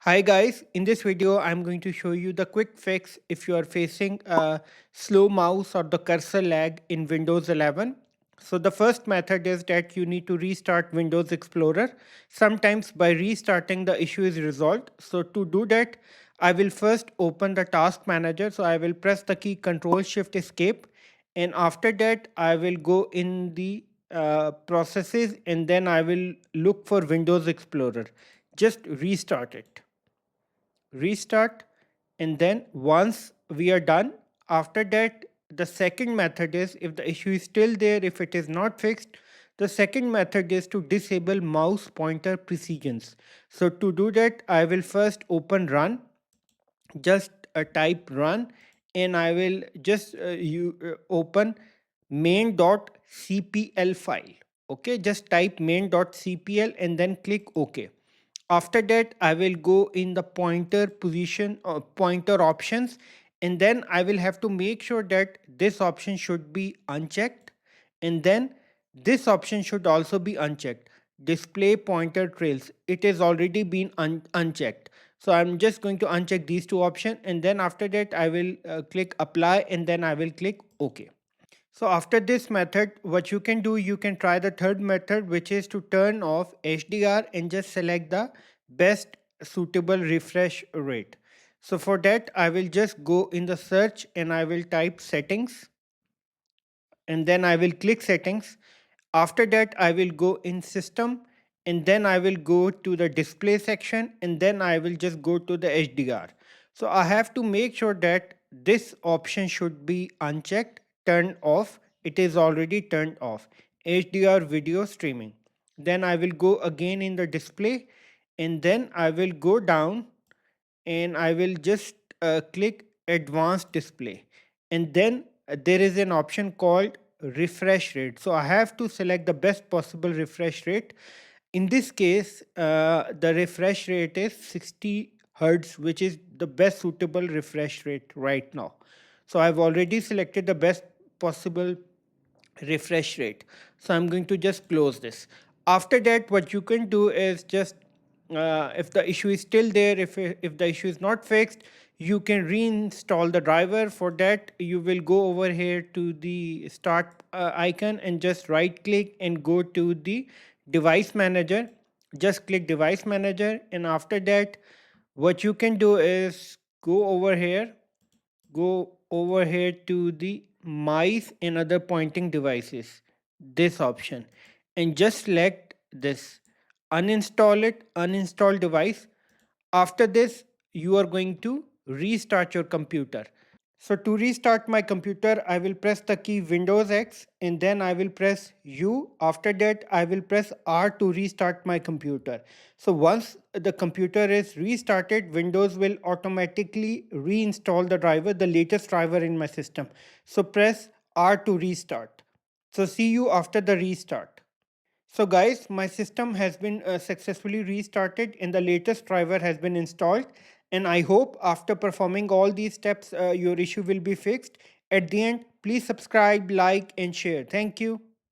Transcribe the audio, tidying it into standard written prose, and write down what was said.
Hi guys, in this video I'm going to show you the quick fix if you are facing a slow mouse or the cursor lag in Windows 11. So the first method is that you need to restart Windows Explorer. Sometimes by restarting the issue is resolved. So to do that, I will first open the task manager. So I will press the key Control Shift Escape, and after that I will go in the processes, and then I will look for Windows Explorer. Just restart it, restart, and then once we are done, after that the second method is, if the issue is still there, if it is not fixed, the second method is to disable mouse pointer precisions. So to do that, I will first open run, just type run, and I will just open main.cpl file. Okay, just type main.cpl and then click OK. After that, I will go in the pointer position or pointer options, and then I will have to make sure that this option should be unchecked, and then this option should also be unchecked. Display pointer trails, it is already been unchecked. So I'm just going to uncheck these two options, and then after that I will click apply, and then I will click OK. So after this method, what you can do, you can try the third method, which is to turn off HDR and just select the best suitable refresh rate. So for that, I will just go in the search and I will type settings, and then I will click settings. After that, I will go in system, and then I will go to the display section, and then I will just go to the HDR. So I have to make sure that this option should be unchecked, turned off. It is already turned off. HDR video streaming. Then I will go again in the display, and then I will go down and I will just click advanced display, and then there is an option called refresh rate. So I have to select the best possible refresh rate. In this case, the refresh rate is 60 hertz, which is the best suitable refresh rate right now. So I've already selected the best possible refresh rate. So I'm going to just close this. After that, what you can do is just, if the issue is still there, if the issue is not fixed, you can reinstall the driver. For that, you will go over here to the start icon and just right click and go to the device manager. Just click device manager, and after that, what you can do is go over here to the mice and other pointing devices, this option, and just select this, uninstall it, uninstall device. After this, you are going to restart your computer. So to restart my computer, I will press the key Windows X, and then I will press U. After that, I will press R to restart my computer. So once the computer is restarted, Windows will automatically reinstall the driver, the latest driver in my system. So press R to restart. So see you after the restart. So guys, my system has been successfully restarted and the latest driver has been installed, and I hope after performing all these steps your issue will be fixed. At the end, please subscribe, like and share. Thank you.